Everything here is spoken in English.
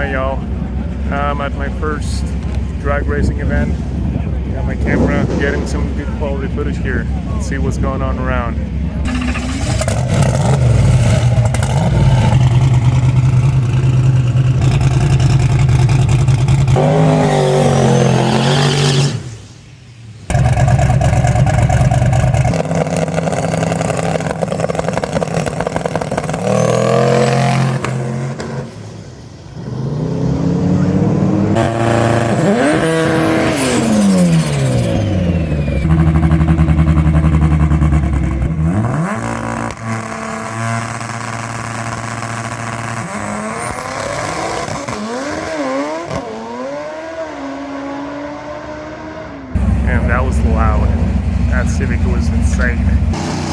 on, y'all? I'm at my first drag racing event. Got my camera, getting some good quality footage here. Let's see what's going on around. And that was loud. That Civic was insane.